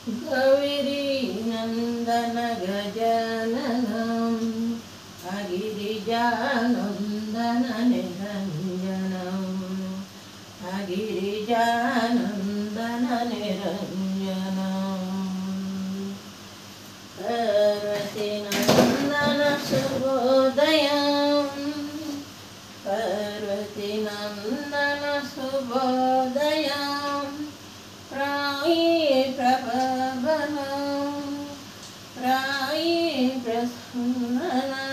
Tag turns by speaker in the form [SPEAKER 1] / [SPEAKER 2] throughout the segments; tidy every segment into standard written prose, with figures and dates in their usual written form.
[SPEAKER 1] गौरी नंदन गजाननं अगिरिजानन्दन निरञ्जनम् अगिरिजानन्दन निरञ्जनम् पार्वतीनन्दन शुभोदयम् पार्वतीनन्दन शुभोदयम् प्रायी प्रपवनं प्रायी प्रसन्नना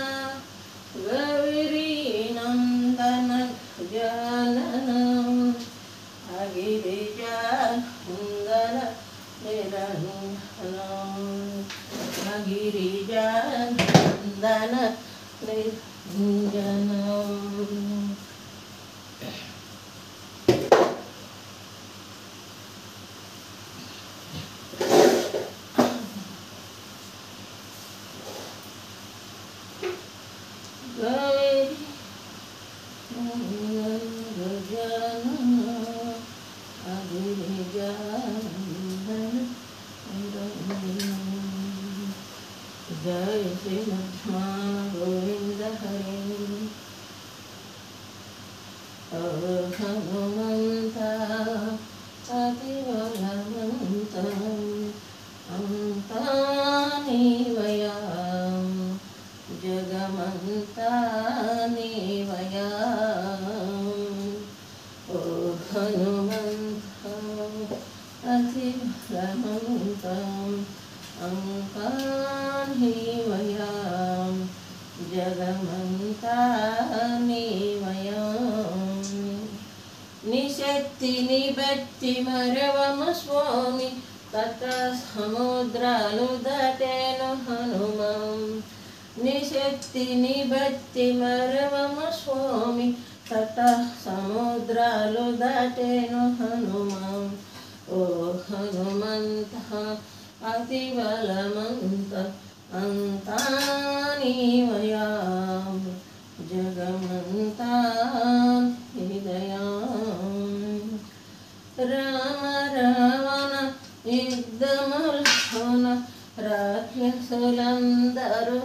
[SPEAKER 1] गौरी नन्दन गजाननं अगिरिजानन्दन निरञ्जनम् अगिरिजानन्दन निरञ्जनम् जय श्री लक्ष्मण गोविंद हरे हनुमंता अतिबलवन्तं अंतानीवया जगमन्तानीवया ओ हनुमन्ता अतिबलवन्तं अंतानीवया जगमन्तानीवया निशक्ति निबत्ति मरवम स्वामी तत समुद्रालु दाटेनु हनुमं निशक्ति निबत्ति मरवम स्वामी तत समुद्रालु दाटेनु हनुमं ओ हनुमंता अतिबलवन्त अंतानीवया जगमन्तानीवया राम रावण युद्धमुलहन राक्षसुలందరూ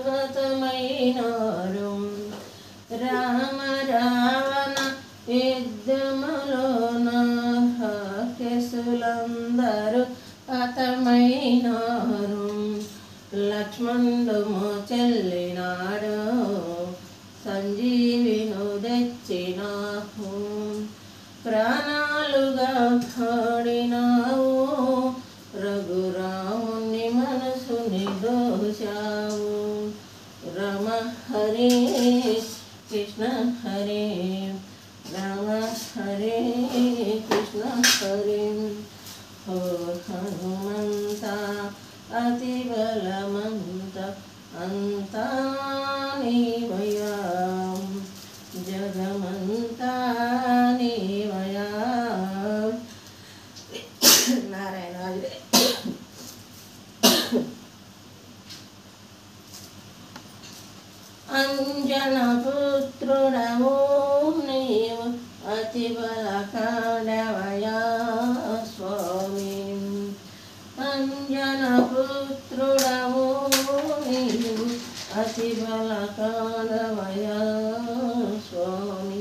[SPEAKER 1] హతమైనారు రామ రావణ యుద్ధములోన రాక్షసులందరూ హతమైనారు లక్ష్మణుడు చెల్లినాడు సంజీవిను తెచ్చినావు ప్రాణాలుగా పాడినావు రఘురాముని మనసుని దోచావు రమ హరే కృష్ణ హరే రామ హరే కృష్ణ హరే ఓ హనుమంతా అతిబలవంత అంతానీవయా జగమంతానీవయా నారాయణ అంజన పుత్రుడవు నీవు అతిబలకాండవయా స్వామి అంజన పుత్రుడవు నీవు అతిబలకాండవయా స్వామి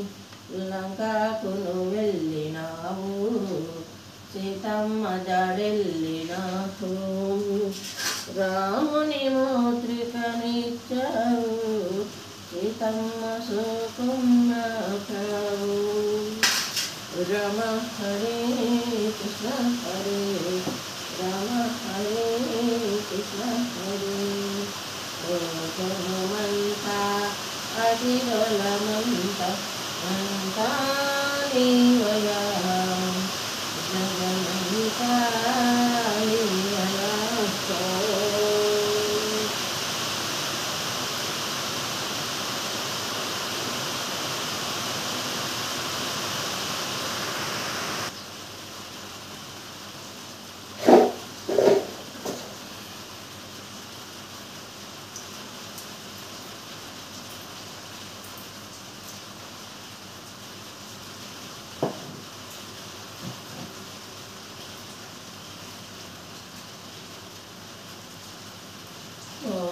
[SPEAKER 1] లంకాకును వెళ్ళినావు సీతమ్మ జాడెళ్ళినావు రాముని మౌత్రికనిచ్చావు సీతమ్మ సుకుమారావు రమ హరే కృష్ణ హరే రామ హరే కృష్ణ హరే ఓ హనుమంతా అతిబలవంత అంతానీవయా జగమంతానీవయా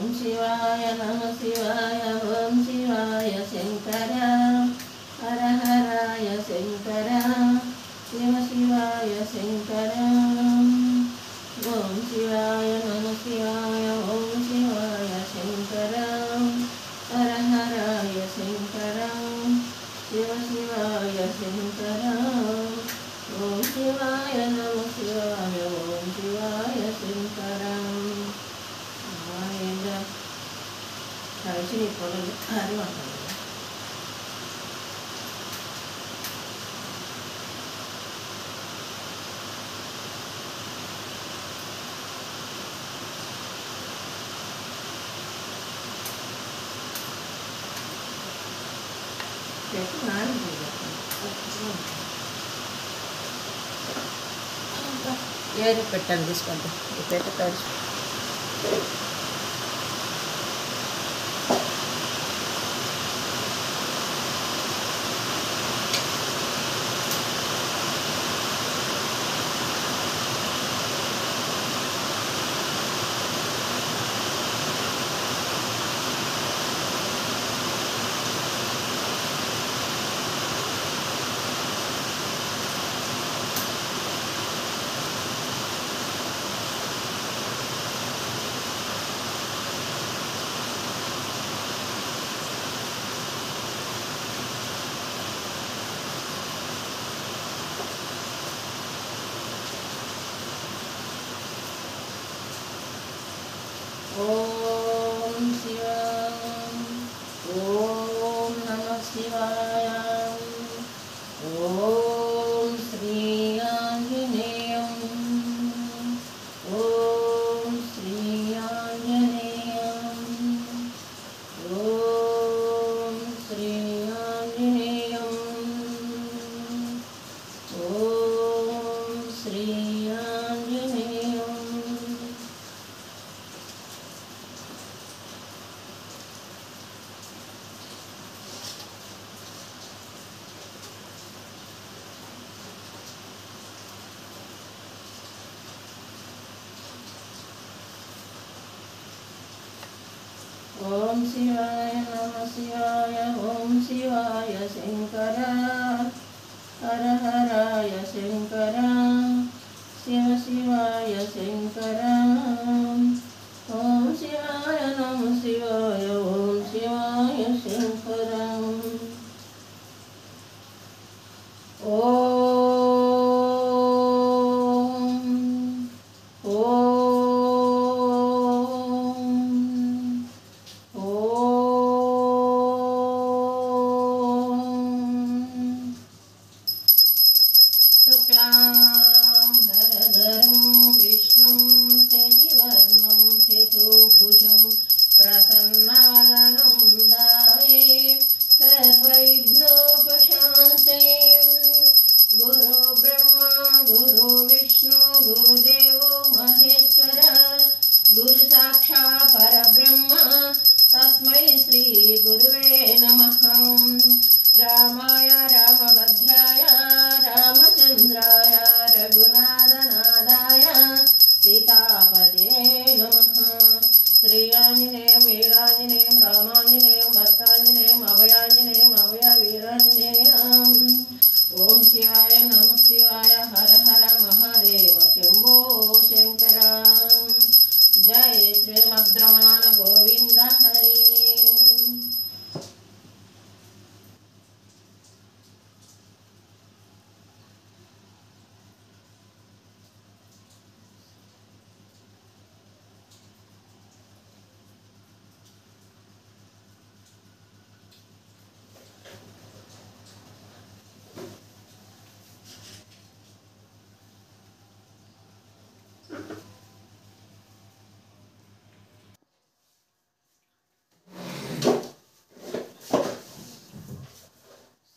[SPEAKER 1] शिवाय नमः शिवाय ओम शिवाय शंकर हर हराय शंकर शिव शिवाय शंकर ओम शिवाय नमः शिवाय ओम शिवाय शंकर हर हराय शंकर शिव शिवाय शंकर ओम शिवाय नमः शिवाय ओम शिवाय शंकर 당신이 보는 하루하루 계속 나는 거야. 얘를 పెట్టండి తీసుకోండి ఈ పెట్ట ओम शिवाय ओम नमः शिवाय ओम श्री आंजनेय ओम श्री आंजनेय ओम श्री आंजनेय ओम श्री आंजनेय ओम शिवाय नमः शिवाय ओम शिवाय शंकर हर हराय शंकर शिव शिवाय शंकर ओम शिवाय नमः शिवाय ओम शिवाय शंकर शुक्लांबरधरं विष्णुं शशिवर्णं चतुर्भुजं प्रसन्नवदनं ध्याये सर्वविघ्नोपशान्तये गुरु ब्रह्मा गुरु विष्णु गुरुदेवो महेश्वर गुरु साक्षात् परब्रह्म तस्मै श्री गुरुवे नमः रामाय रामभद्राय रामचंद्राय रघुनाथनाथाय सीतापते नमः श्री आंजनेयं वीरांजनेयं रामांजनेयं भक्तांजनेयं अभयाञ्जनेयं अभय वीरांजनेयं ओम शिवाय नमः शिवाय हर हर महादेव शंभो शंकर जय श्रीमद्रमान गोविंद हरि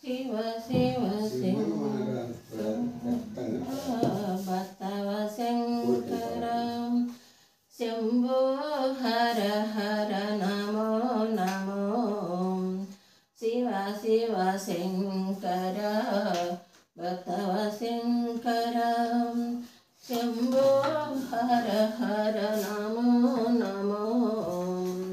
[SPEAKER 1] शिव शिव भक्तव शंकर शंभो हर हर नमो नमो शिव शिव शंकर भक्तव शंकर शंभो हर हर नमो नमो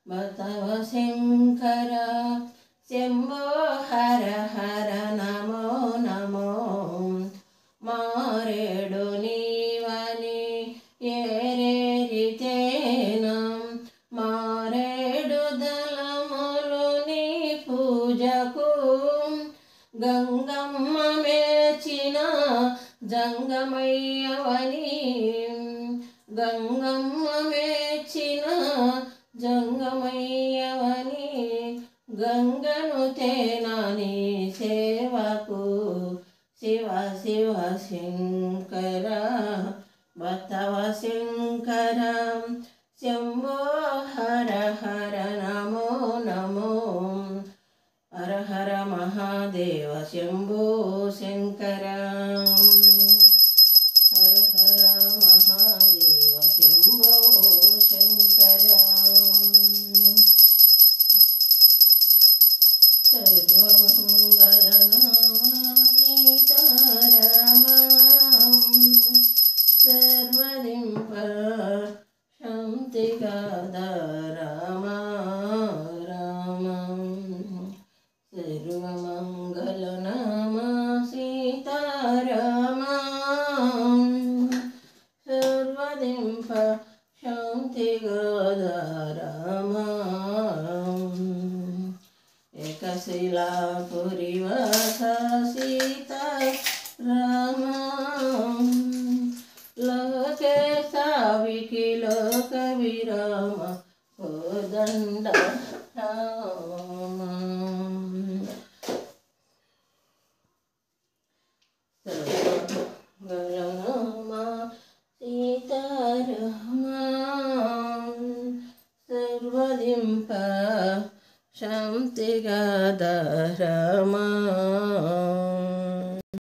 [SPEAKER 1] బతవ శంకర శంభో హర హర నమో నమో మారేడు నీవని ఏరేరితేనం మారేడు దళములు నీ పూజకు గంగమ్మ మేచిన జంగమయ్యవని గంగమ్మ మేచిన జంగమయ్యవని గంగను తేనాని సేవకు శివ శివ శంకర బతవ శంకర శంభో హర హర నమో నమో హర హర మహాదేవ శంభో శంకర హర హర మహాదేవ శంభో శంకర సర్వమంగళనామ సీతారామ సర్వదింప శాంతిగాదారామ రామ సర్వమంగళనామ సీతారామ సర్వదింప శాంతిగాదారామ ఏకశిలాపురివాస సీతారామ లోకేశావికి లోక విరామ కోదండ రామ సర్వమంగళనామ సీతారామ సర్వదింప శాంతిగాదారామ